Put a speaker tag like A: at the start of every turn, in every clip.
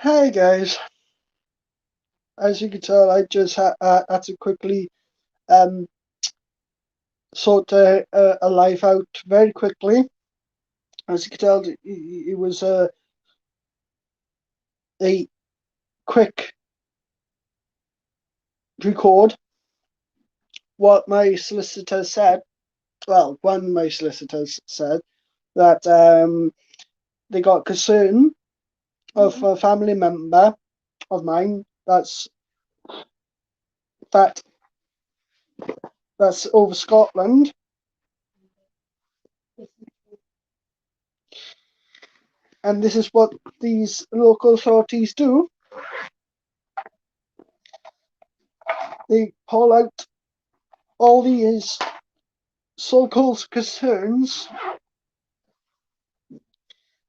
A: Hey guys, as you can tell, I just had to quickly um, sort a life out very quickly. As you can tell, it was a quick record. What my solicitor said, well, one of my solicitors said that they got concern of a family member of mine that that's over Scotland, and this is what these local authorities do. They pull out all these so-called concerns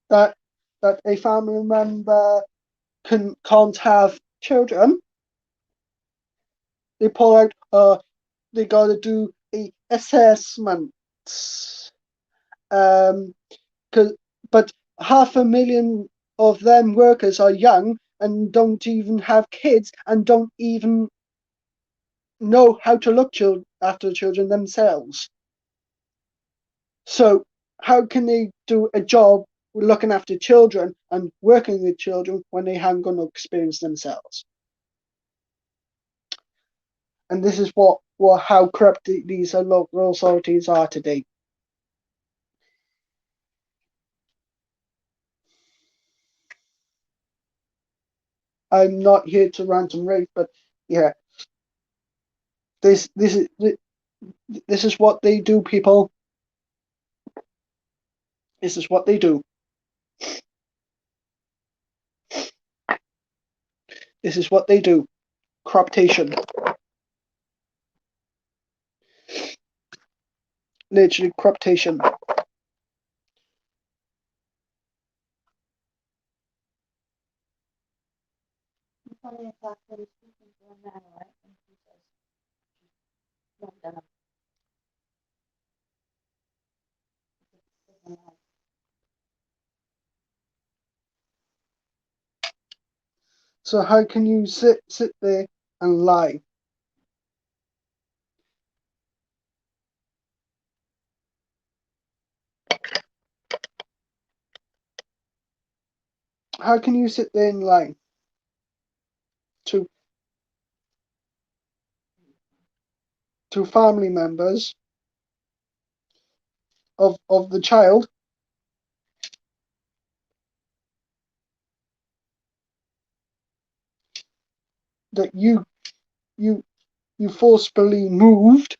A: that a family member can't have children. They pull out they gotta do a assessment. Um but 500,000 of them workers are young and don't even have kids and don't even know how to look after children themselves. So how can they do a job looking after children and working with children when they haven't got no experience themselves? And this is how corrupt these local authorities are today. I'm not here to rant and rave, but yeah, this this is this is what they do, people. This is what they do. This is what they do. Corruption. Literally corruption. So how can you sit there and lie? How can you sit there and lie to family members of the child that you you forcibly moved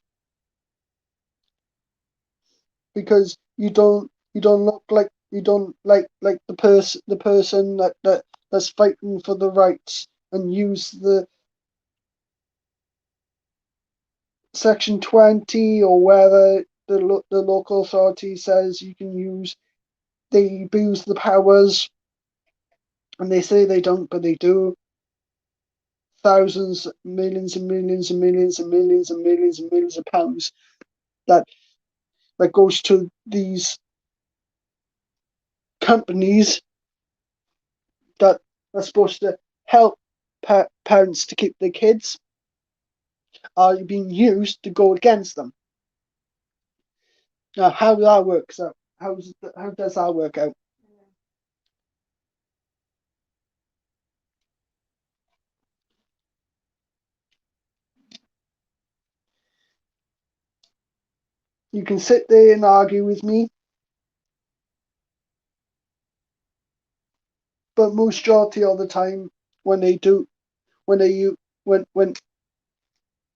A: because you don't look like you don't like the person that's fighting for the rights and use the section 20 or whether the local authority says you can use, they abuse the powers, and they say they don't but they do. Thousands, millions and millions and millions and millions and millions and millions of pounds that goes to these companies that are supposed to help parents to keep their kids are being used to go against them. Now, how does that work? So, how does that work out? You can sit there and argue with me, but majority of the time, when they do, when they you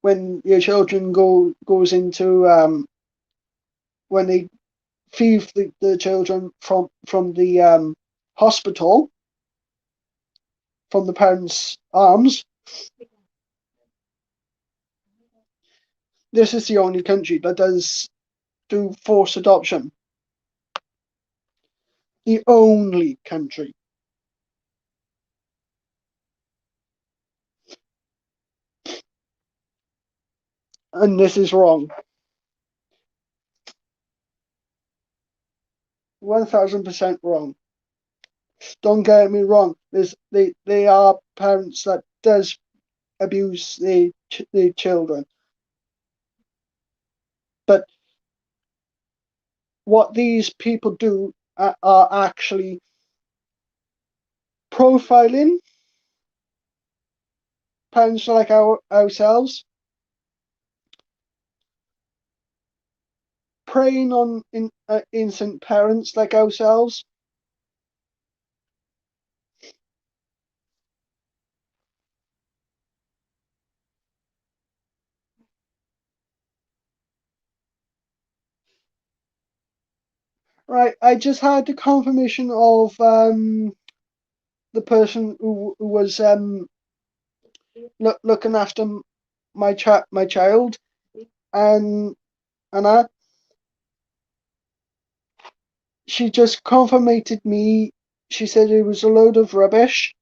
A: when your children goes into when they thieve the children from the hospital from the parents' arms. This is the only country that does do forced adoption. The only country. And this is wrong. 1000% wrong. Don't get me wrong. They are parents that does abuse the children, but what these people do are actually profiling parents like ourselves, preying on innocent parents like ourselves. Right, I just had the confirmation of the person who was looking after my child, and Anna. She just confirmed me. She said it was a load of rubbish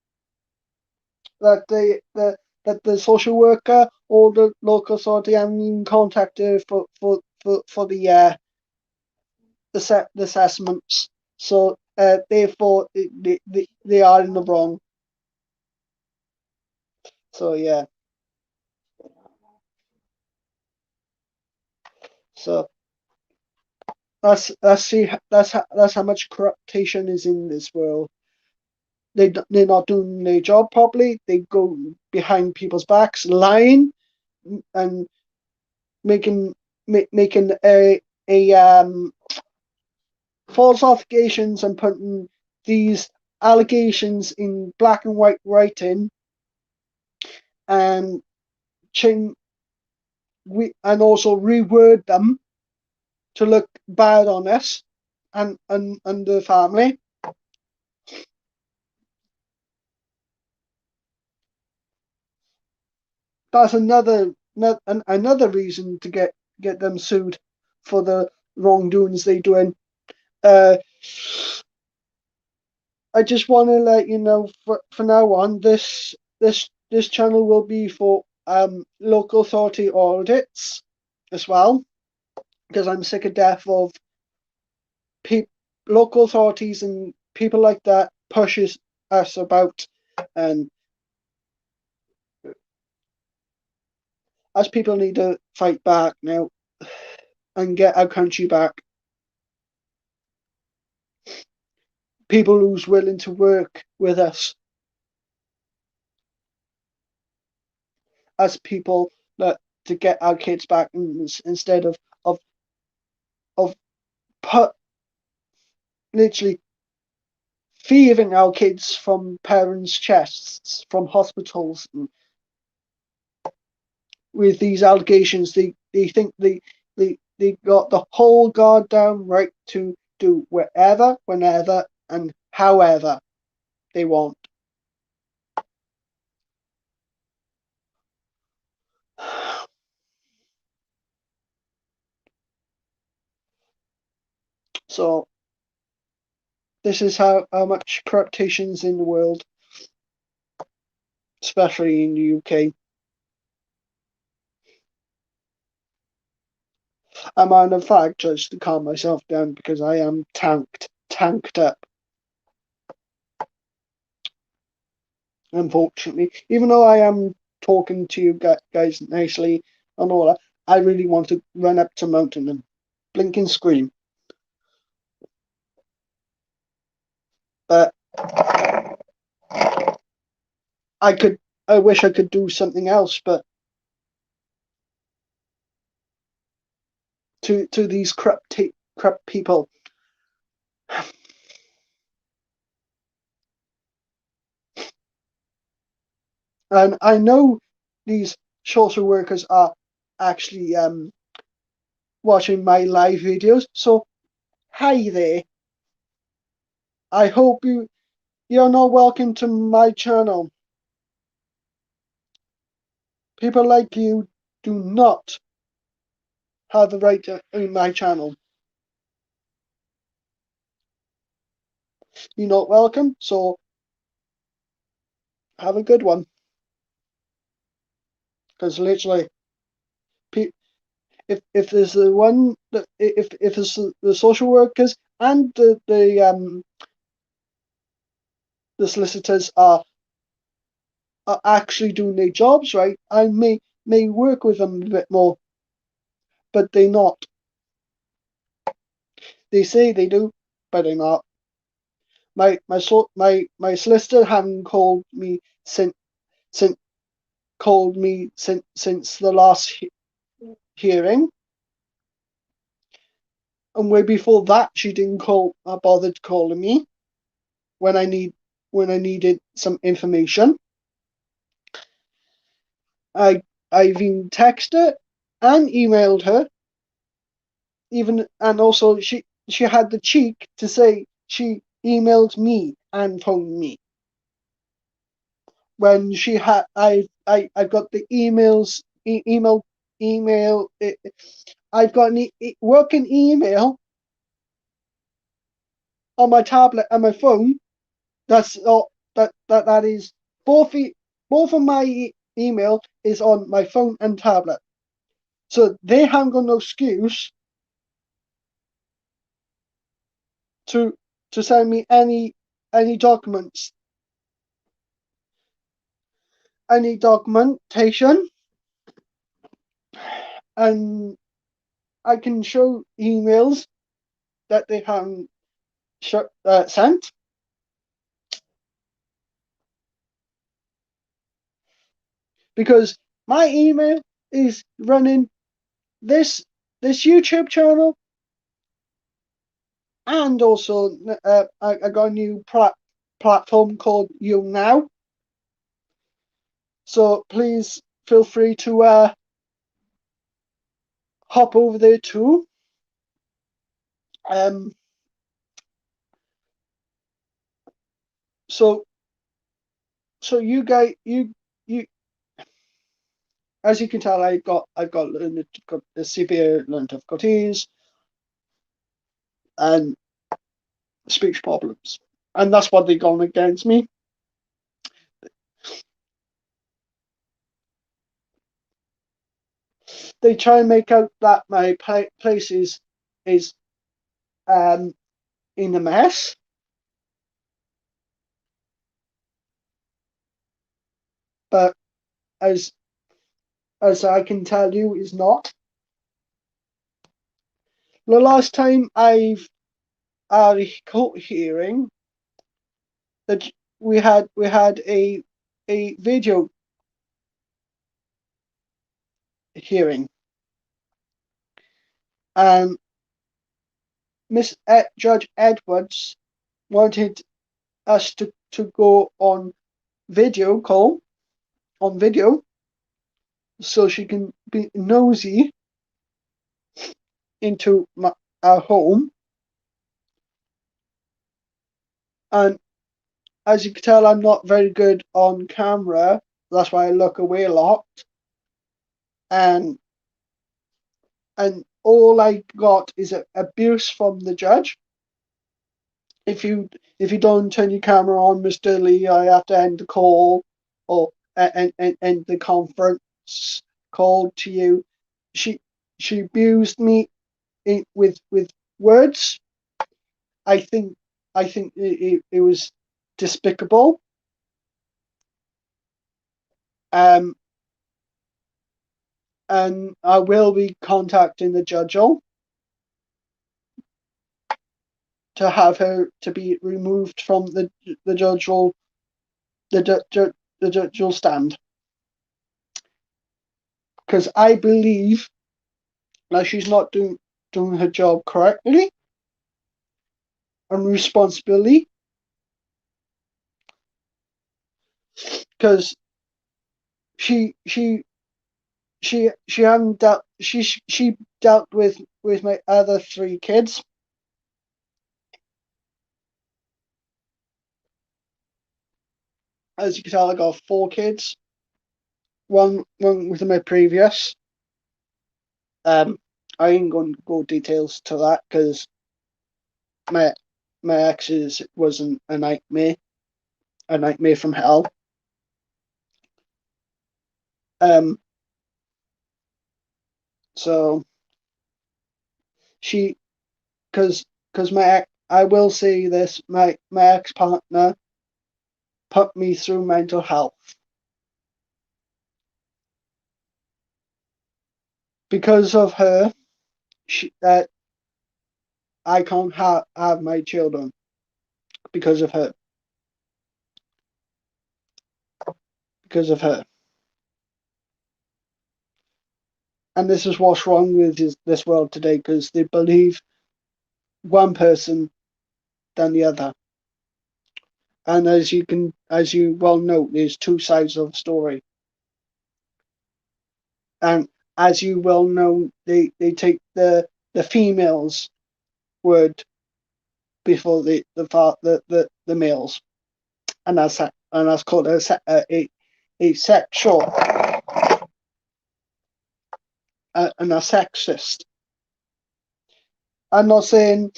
A: that the social worker or the local authority haven't even contacted her for the assessments. So therefore they are in the wrong. So yeah. So that's how much corruption is in this world. They're not doing their job properly. They go behind people's backs, lying and making making a false allegations and putting these allegations in black and white writing and change and also reword them to look bad on us and the family. That's another reason to get them sued for the wrongdoings they doing. Uh, I just want to let you know for now on this channel will be for local authority audits as well, because I'm sick of death of local authorities and people like that pushes us about, and as people need to fight back now and get our country back. People who's willing to work with us as people that to get our kids back instead of of put literally thieving our kids from parents' chests from hospitals with these allegations. They think they got the whole goddamn right to do wherever, whenever, and however they want. So this is how much corruption is in the world, especially in the UK. I'm on the fact just to calm myself down because I am tanked up. Unfortunately, even though I am talking to you guys nicely and all that, I really want to run up to mountain and blink and scream. But I could. I wish I could do something else, but to these corrupt people, and I know these social workers are actually watching my live videos. So hi there. I hope you're not welcome to my channel. People like you do not have the right to own my channel. You're not welcome, so have a good one. Because literally, if there's the one that if it's the social workers and the solicitors are actually doing their jobs right, I may work with them a bit more, but they're not. They say they do, but they're not. My solicitor haven't called me since since the last hearing, and way before that she didn't bothered calling me when I needed some information. I've even texted her and emailed her, and also she had the cheek to say she emailed me and phoned me when she had I got the email. I've got an working email on my tablet and my phone. That's all. That is both. Both of my email is on my phone and tablet, so they haven't got no excuse to send me any documents, any documentation, and I can show emails that they haven't sent, because my email is running this YouTube channel, and also I got a new platform called You Now. So please feel free to hop over there too. So you guys, you as you can tell, I've got a severe learning difficulties and speech problems, and that's what they've gone against me. They try and make out that my place is in a mess, but as I can tell you, is not. The last time I've had a court hearing, that we had a video hearing, and Judge Edwards wanted us to go on video call on video so she can be nosy into our home. And as you can tell, I'm not very good on camera. That's why I look away a lot. And all I got is abuse from the judge. If you don't turn your camera on, Mr. Lee, I have to end the call, or end the conference call to you. She abused me with words. I think it was despicable. And I will be contacting the judge to have her to be removed from the judicial stand, because I believe that she's not doing her job correctly and responsibly, because she hadn't dealt she dealt with my other 3 kids. As you can tell, I got 4 kids. One with my previous. I ain't going to go details to that because my ex's wasn't a nightmare from hell. So she, because I will say this, my ex partner put me through mental health. Because of her, I can't have my children because of her. Because of her. And this is what's wrong with this world today, because they believe one person than the other. And as you well know, there's two sides of the story. And as you well know, they take the females' word before the males, and that's called a sexual and a sexist. I'm not saying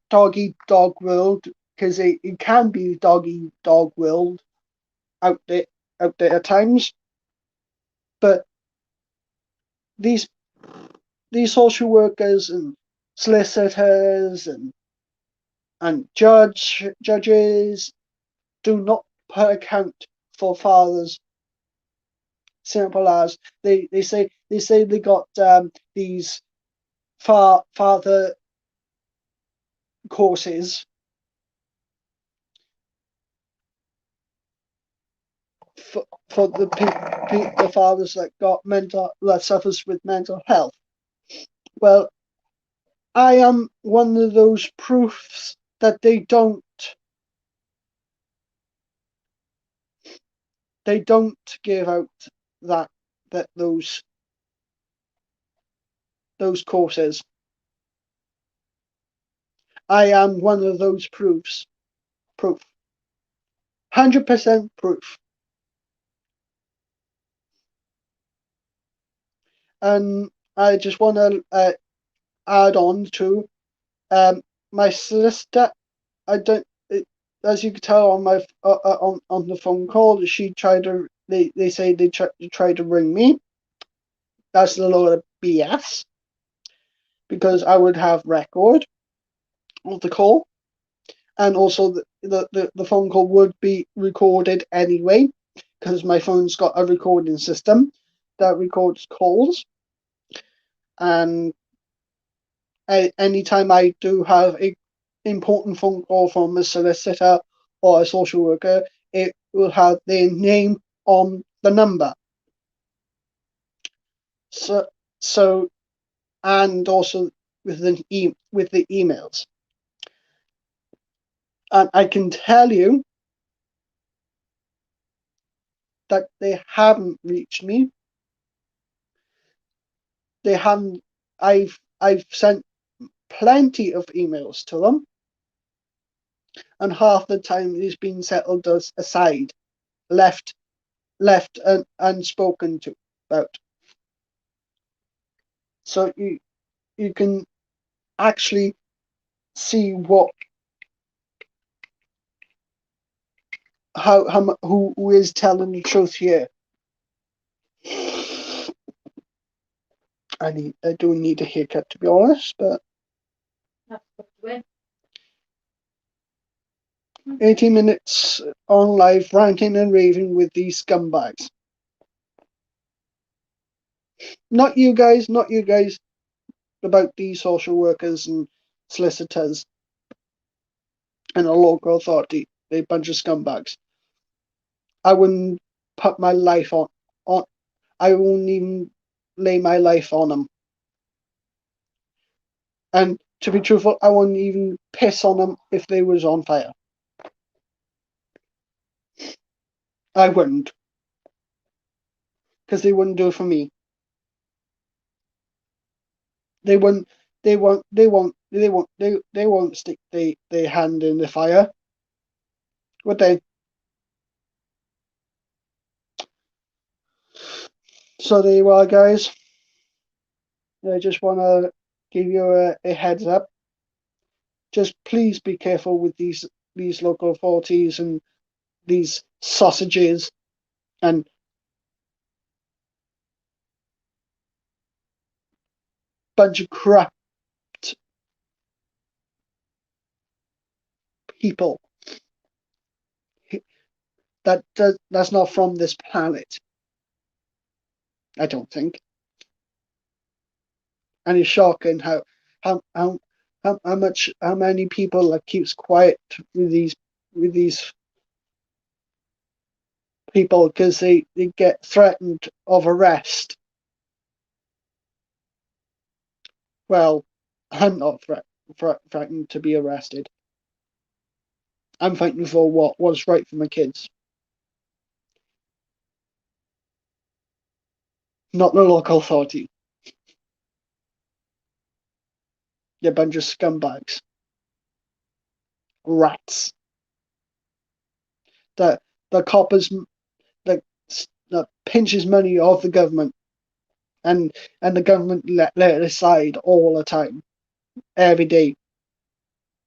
A: doggy dog world, because it can be doggy dog world out there at times, but these social workers and solicitors and judges do not put account for fathers. Simple as they say they got these father courses for the fathers that suffers with mental health. Well, I am one of those proofs that they don't give out those courses. I am one of those proof, 100% proof. And I just want to add on to my solicitor. I don't, as you can tell on my on the phone call, she tried to. They say they tried to ring me. That's a load of BS, because I would have record of the call, and also the phone call would be recorded anyway, because my phone's got a recording system that records calls. And anytime I do have a important phone call from a solicitor or a social worker, it will have their name on the number. So and also with the emails. And I can tell you that they haven't reached me. They haven't. I've sent plenty of emails to them, and half the time it's been settled aside, left and unspoken to about. So you can actually see who is telling the truth here. I do need a haircut, to be honest, but 18 minutes on live ranting and raving with these scumbags. Not you guys, about these social workers and solicitors and a local authority. They're a bunch of scumbags. I wouldn't put my life on I won't even lay my life on them. And to be truthful, I wouldn't even piss on them if they was on fire. I wouldn't, because they wouldn't do it for me. They won't. They won't. They won't. They won't. They won't stick their hand in the fire, would they? So there you are, guys. I just want to give you a heads up. Just please be careful with these local authorities and these sausages and bunch of corrupt people. that's not from this planet. I don't think. And it's shocking how how how many people like keeps quiet with these people because they get threatened of arrest. Well, I'm not threatened to be arrested. I'm fighting for what's right for my kids, not the local authority. You're a bunch of scumbags, rats. The the coppers that that pinches money off the government, and the government let it aside all the time, every day.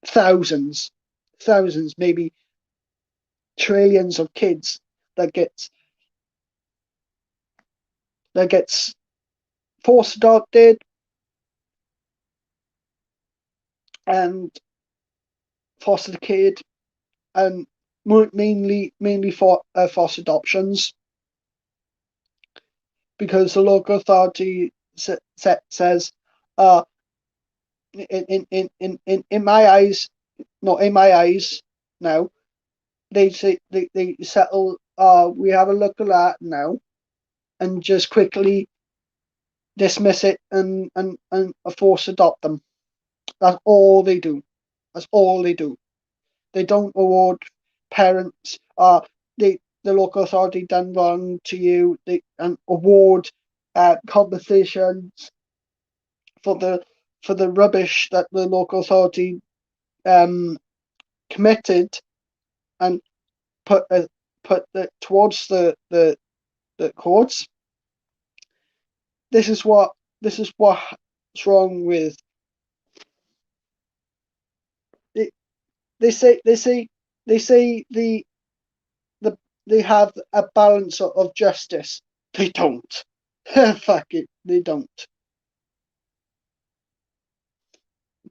A: Thousands, maybe trillions of kids that gets forced adopted and foster kid, and mainly for foster adoptions, because the local authority says, uh, in my eyes, not in my eyes now, they say they settle. We have a look at that now, and just quickly dismiss it and force adopt them. That's all they do. That's all they do. They don't award parents. The local authority done wrong to you. They and award compensations for the rubbish that the local authority committed, and put it towards the courts. This is what's wrong with it. They say the they have a balance of justice. They don't. Fuck it. They don't.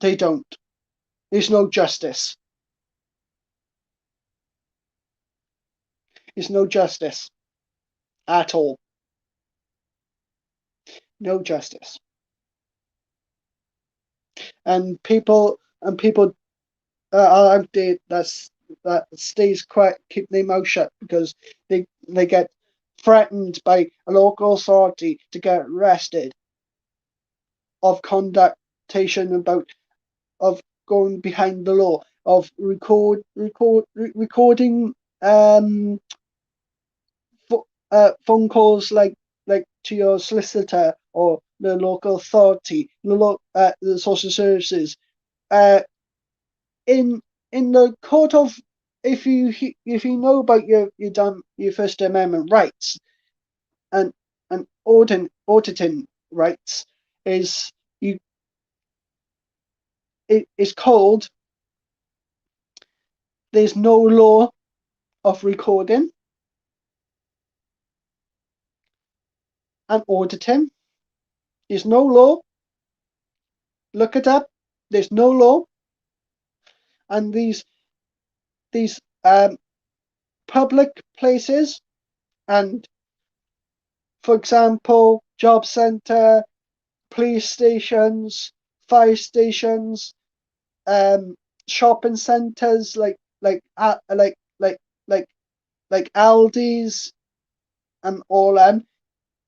A: They don't. There's no justice. There's no justice at all. No justice. And people are out there that stays quiet, keep their mouth shut, because they get threatened by a local authority to get arrested of conductation about of going behind the law, of recording phone calls like to your solicitor or the local authority, the social services, uh, in the court of, if you know about your First Amendment rights, and auditing rights, is you it is called, there's no law of recording and auditing. There's no law. Look it up. There's no law. And these public places, and for example, job centre, police stations, fire stations, shopping centres like Aldi's and all that.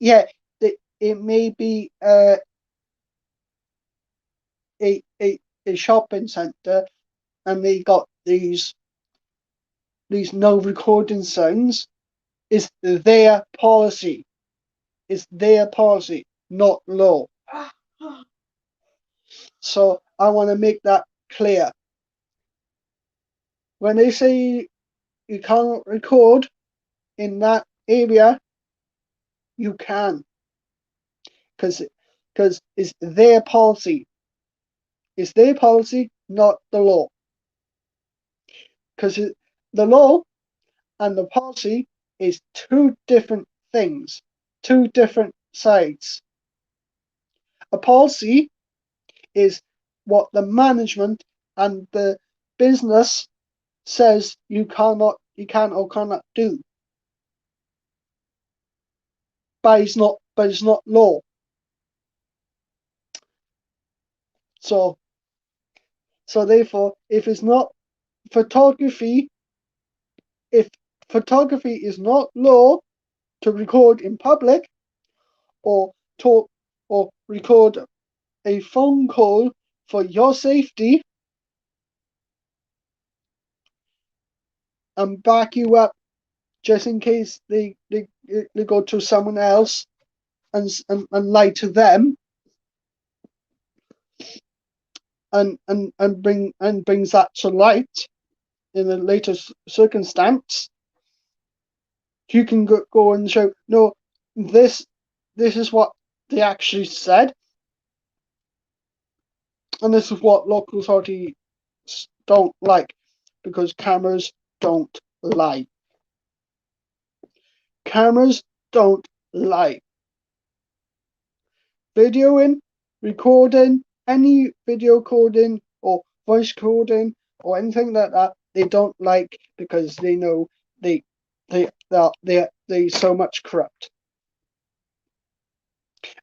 A: Yeah, it may be a shopping centre, and they got these no recording signs. Is their policy. It's their policy, not law. So I want to make that clear. When they say you can't record in that area, you can, because it's their policy. It's their policy, not the law. Because the law and the policy is two different things, two different sides. A policy is what the management and the business says you can or cannot do. but it's not law. So therefore, if it's not photography, if photography is not law to record in public or talk or record a phone call for your safety and back you up just in case they go to someone else and lie to them and brings that to light in a later circumstance, you can go and show, no, this is what they actually said, and this is what local authorities don't like, because cameras don't lie. Cameras don't lie. Videoing, recording, any video recording or voice recording or anything like that, they don't like, because they know they so much corrupt,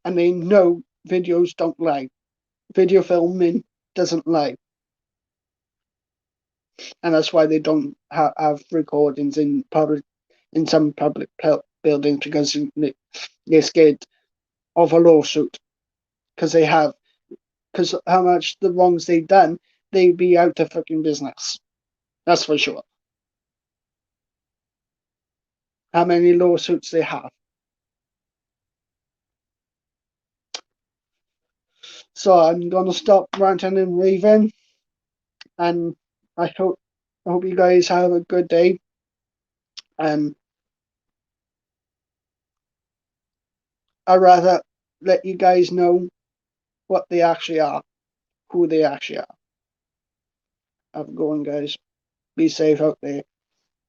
A: and they know videos don't lie. Video filming doesn't lie, and that's why they don't have recordings in some public buildings, because they're scared of a lawsuit, because how much the wrongs they've done, they'd be out of fucking business. That's for sure. How many lawsuits they have. So I'm gonna stop ranting and raving, and I hope you guys have a good day. And I'd rather let you guys know what they actually are, who they actually are. Have a good one, guys. Be safe out there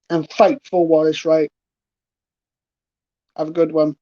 A: and fight for what is right. Have a good one.